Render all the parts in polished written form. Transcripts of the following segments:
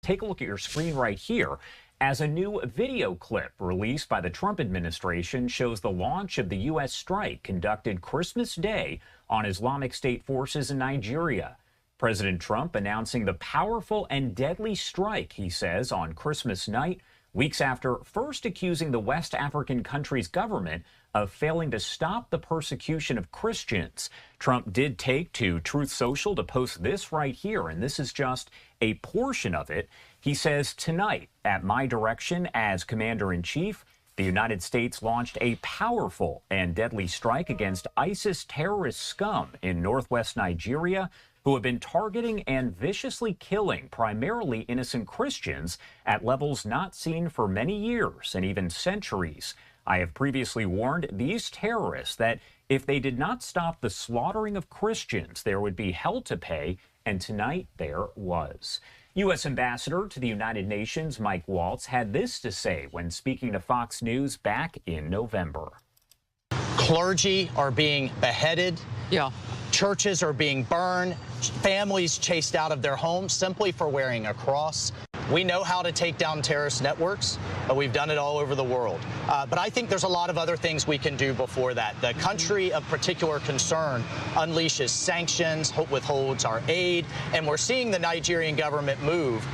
take a look at your screen right here as a new video clip released by the Trump administration shows the launch of the U.S. strike conducted Christmas Day on Islamic State forces in Nigeria. President Trump announcing the powerful and deadly strike, he says, on Christmas night, weeks after first accusing the West African country's government of failing to stop the persecution of Christians. Trump did take to Truth Social to post this right here, and this is just a portion of it. He says, tonight, at my direction as Commander-in-Chief, the United States launched a powerful and deadly strike against ISIS terrorist scum in northwest Nigeria, who have been targeting and viciously killing primarily innocent Christians at levels not seen for many years and even centuries. I have previously warned these terrorists that if they did not stop the slaughtering of Christians, there would be hell to pay, and tonight there was. U.S. Ambassador to the United Nations Mike Waltz had this to say when speaking to Fox News back in November. Clergy are being beheaded. Yeah. Churches are being burned, families chased out of their homes simply for wearing a cross. We know how to take down terrorist networks, but we've done it all over the world. But I think there's a lot of other things we can do before that. The country of particular concern unleashes sanctions, withholds our aid, and we're seeing the Nigerian government move.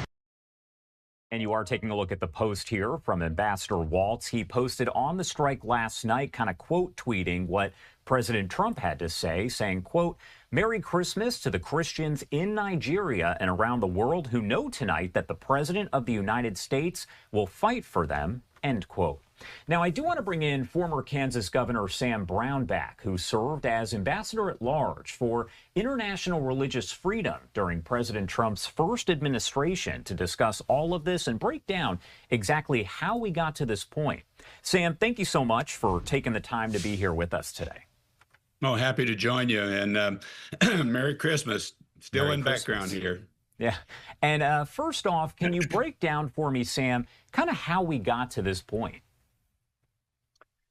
And you are taking a look at the post here from Ambassador Waltz. He posted on the strike last night, kind of quote tweeting what President Trump had to say, saying, quote, "Merry Christmas to the Christians in Nigeria and around the world who know tonight that the President of the United States will fight for them," end quote. Now, I do want to bring in former Kansas Governor Sam Brownback, who served as ambassador at large for international religious freedom during President Trump's first administration, to discuss all of this and break down exactly how we got to this point. Sam, thank you so much for taking the time to be here with us today. Oh, happy to join you, and Merry Christmas. Still Merry in Christmas. background here. Yeah. And first off, can you break down for me, Sam, kind of how we got to this point?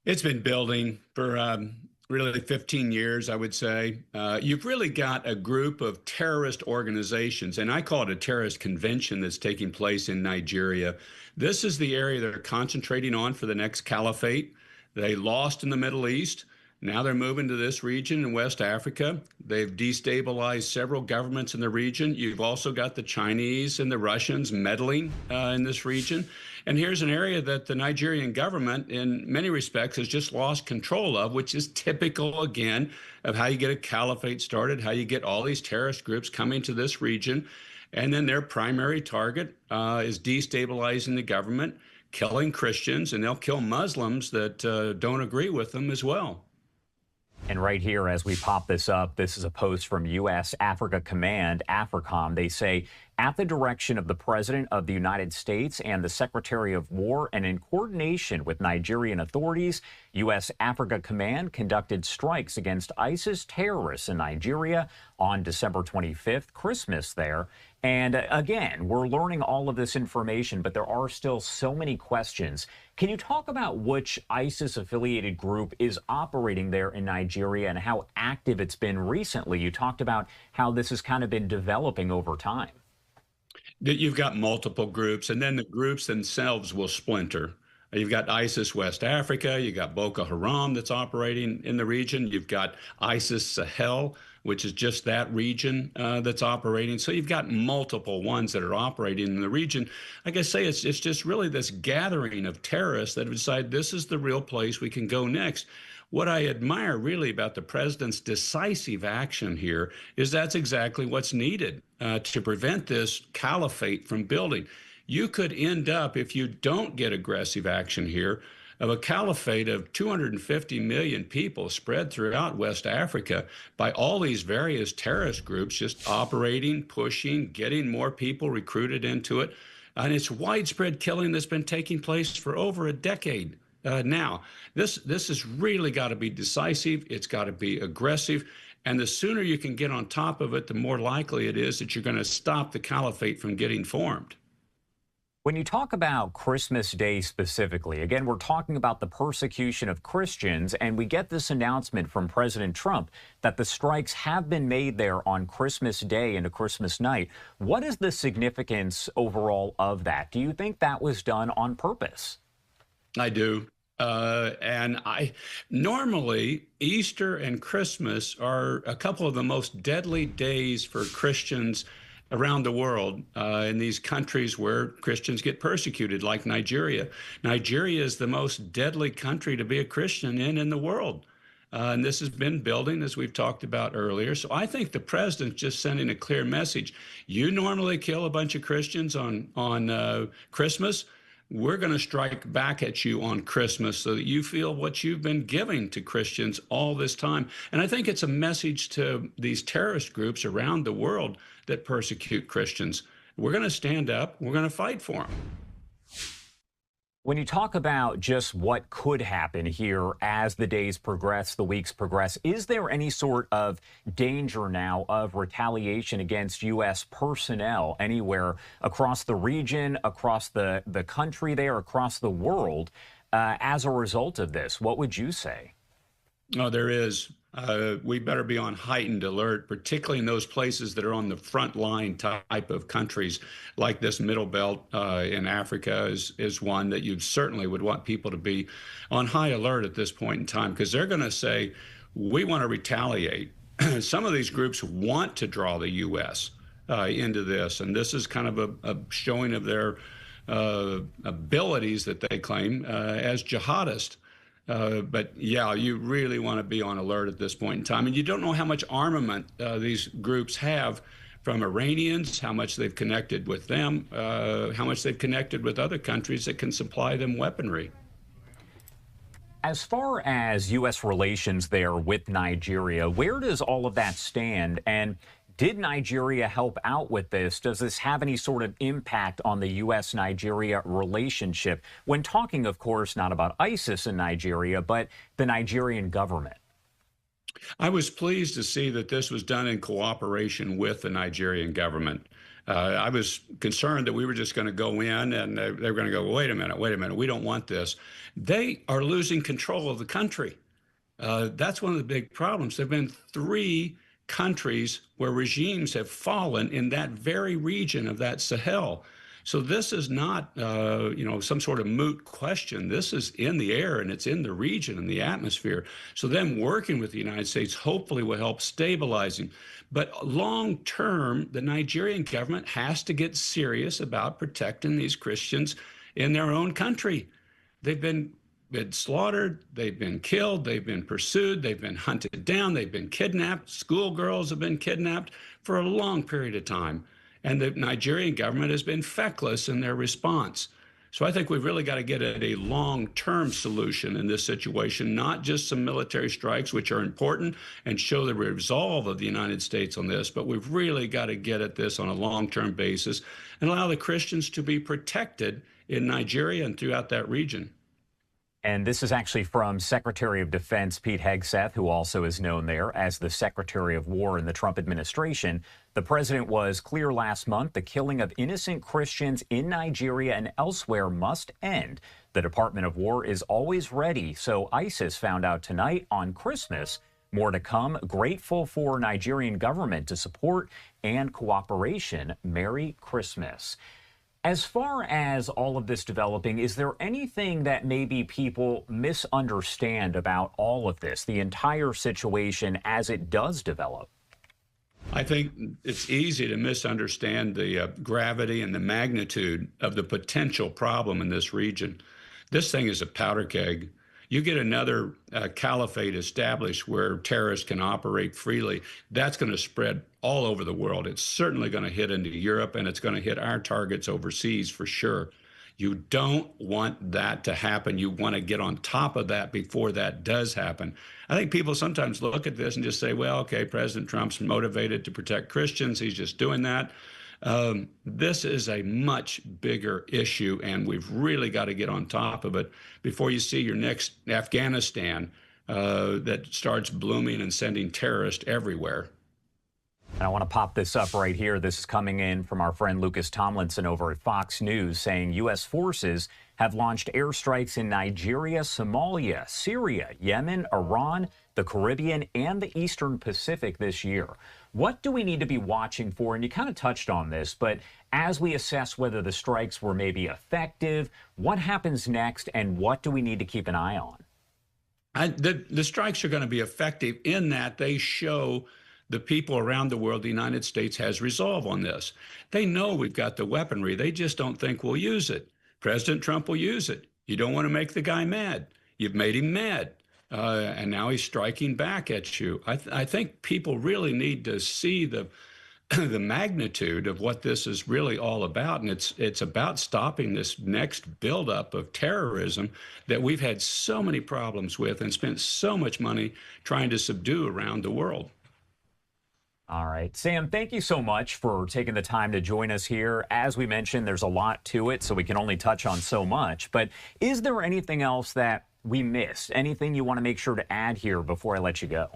It's been building for really 15 years, I would say. You've really got a group of terrorist organizations, and I call it a terrorist convention that's taking place in Nigeria. This is the area they're concentrating on for the next caliphate. They lost in the Middle East. Now they're moving to this region in West Africa. They've destabilized several governments in the region. You've also got the Chinese and the Russians meddling in this region. And here's an area that the Nigerian government, in many respects, has just lost control of, which is typical, again, of how you get a caliphate started, how you get all these terrorist groups coming to this region. And then their primary target is destabilizing the government, killing Christians, and they'll kill Muslims that don't agree with them as well. And right here, as we pop this up, this is a post from U.S. Africa Command, AFRICOM. They say, at the direction of the President of the United States and the Secretary of War, and in coordination with Nigerian authorities, U.S. Africa Command conducted strikes against ISIS terrorists in Nigeria on December 25th, Christmas there. And again, we're learning all of this information, but there are still so many questions. Can you talk about which ISIS-affiliated group is operating there in Nigeria and how active it's been recently? You talked about how this has kind of been developing over time. You've got multiple groups, and then the groups themselves will splinter. You've got ISIS West Africa, you've got Boko Haram that's operating in the region, you've got ISIS Sahel, which is just that region that's operating. So you've got multiple ones that are operating in the region. Like I say, it's just really this gathering of terrorists that have decided this is the real place we can go next. What I admire really about the president's decisive action here is that's exactly what's needed to prevent this caliphate from building. You could end up, if you don't get aggressive action here, of a caliphate of 250 million people spread throughout West Africa by all these various terrorist groups just operating, pushing, getting more people recruited into it. And it's widespread killing that's been taking place for over a decade now. This has really got to be decisive. It's got to be aggressive. And the sooner you can get on top of it, the more likely it is that you're going to stop the caliphate from getting formed. When you talk about Christmas Day specifically, again, we're talking about the persecution of Christians, and we get this announcement from President Trump that the strikes have been made there on Christmas Day into Christmas night. What is the significance overall of that? Do you think that was done on purpose? I do. And I normally Easter and Christmas are a couple of the most deadly days for Christians around the world in these countries where Christians get persecuted, like Nigeria. Nigeria is the most deadly country to be a Christian in the world. And this has been building, as we've talked about earlier. So I think the president's just sending a clear message. You normally kill a bunch of Christians on Christmas. We're going to strike back at you on Christmas so that you feel what you've been giving to Christians all this time. And I think it's a message to these terrorist groups around the world that persecute Christians. We're going to stand up. We're going to fight for them. When you talk about just what could happen here as the days progress, the weeks progress, is there any sort of danger now of retaliation against U.S. personnel anywhere across the region, across the country there, across the world as a result of this? What would you say? Oh, there is. We better be on heightened alert, particularly in those places that are on the front line type of countries, like this Middle Belt in Africa is one that you certainly would want people to be on high alert at this point in time, because they're going to say, we want to retaliate. Some of these groups want to draw the U.S. Into this, and this is kind of a showing of their abilities that they claim as jihadists. But yeah, you really want to be on alert at this point in time. And you don't know how much armament these groups have from Iranians, how much they've connected with them, how much they've connected with other countries that can supply them weaponry. As far as U.S. relations there with Nigeria, where does all of that stand? And did Nigeria help out with this? Does this have any sort of impact on the U.S.-Nigeria relationship? When talking, of course, not about ISIS in Nigeria, but the Nigerian government. I was pleased to see that this was done in cooperation with the Nigerian government. I was concerned that we were just going to go in and they were going to go, wait a minute, we don't want this. They are losing control of the country. That's one of the big problems. There have been 3 countries where regimes have fallen in that very region of that Sahel. So this is not, some sort of moot question. This is in the air and it's in the region and the atmosphere. So them working with the United States hopefully will help stabilizing. But long term, the Nigerian government has to get serious about protecting these Christians in their own country. They've been slaughtered, they've been killed, they've been pursued, they've been hunted down, they've been kidnapped. Schoolgirls have been kidnapped for a long period of time. And the Nigerian government has been feckless in their response. So I think we've really got to get at a long-term solution in this situation, not just some military strikes, which are important and show the resolve of the United States on this, but we've really got to get at this on a long-term basis and allow the Christians to be protected in Nigeria and throughout that region. And this is actually from Secretary of Defense Pete Hegseth, who also is known there as the Secretary of War in the Trump administration. The president was clear last month the killing of innocent Christians in Nigeria and elsewhere must end. The Department of War is always ready. So ISIS found out tonight on Christmas. More to come. Grateful for Nigerian government to support and cooperation. Merry Christmas. As far as all of this developing, is there anything that maybe people misunderstand about all of this, the entire situation as it does develop? I think it's easy to misunderstand the gravity and the magnitude of the potential problem in this region. This thing is a powder keg. You get another caliphate established where terrorists can operate freely, that's going to spread all over the world. It's certainly going to hit into Europe, and it's going to hit our targets overseas for sure. You don't want that to happen. You want to get on top of that before that does happen. I think people sometimes look at this and just say, well, okay, President Trump's motivated to protect Christians. He's just doing that. This is a much bigger issue, and we've really got to get on top of it before you see your next Afghanistan that starts blooming and sending terrorists everywhere. And I want to pop this up right here. This is coming in from our friend Lucas Tomlinson over at Fox News, saying U.S. forces have launched airstrikes in Nigeria, Somalia, Syria, Yemen, Iran, the Caribbean, and the Eastern Pacific this year. What do we need to be watching for? And you kind of touched on this, but as we assess whether the strikes were maybe effective, what happens next, and what do we need to keep an eye on? The strikes are going to be effective in that they show the people around the world the United States has resolve on this. They know we've got the weaponry. They just don't think we'll use it. President Trump will use it. You don't want to make the guy mad. You've made him mad. And now he's striking back at you. I think people really need to see the the magnitude of what this is really all about. And it's about stopping this next buildup of terrorism that we've had so many problems with and spent so much money trying to subdue around the world. All right. Sam, thank you so much for taking the time to join us here. As we mentioned, there's a lot to it, so we can only touch on so much. But is there anything else that we missed? Anything you want to make sure to add here before I let you go?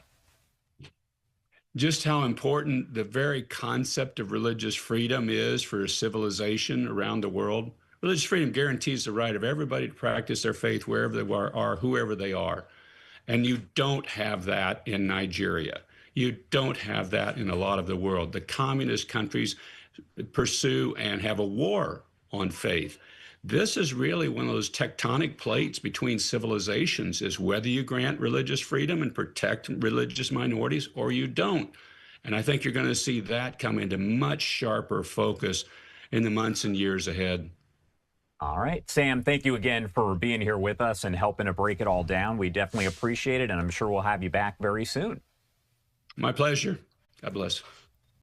Just how important the very concept of religious freedom is for a civilization around the world. Religious freedom guarantees the right of everybody to practice their faith wherever they are, whoever they are. And you don't have that in Nigeria. You don't have that in a lot of the world. The communist countries pursue and have a war on faith. This is really one of those tectonic plates between civilizations, is whether you grant religious freedom and protect religious minorities or you don't. And I think you're going to see that come into much sharper focus in the months and years ahead. All right. Sam, thank you again for being here with us and helping to break it all down. We definitely appreciate it, and I'm sure we'll have you back very soon. My pleasure. God bless.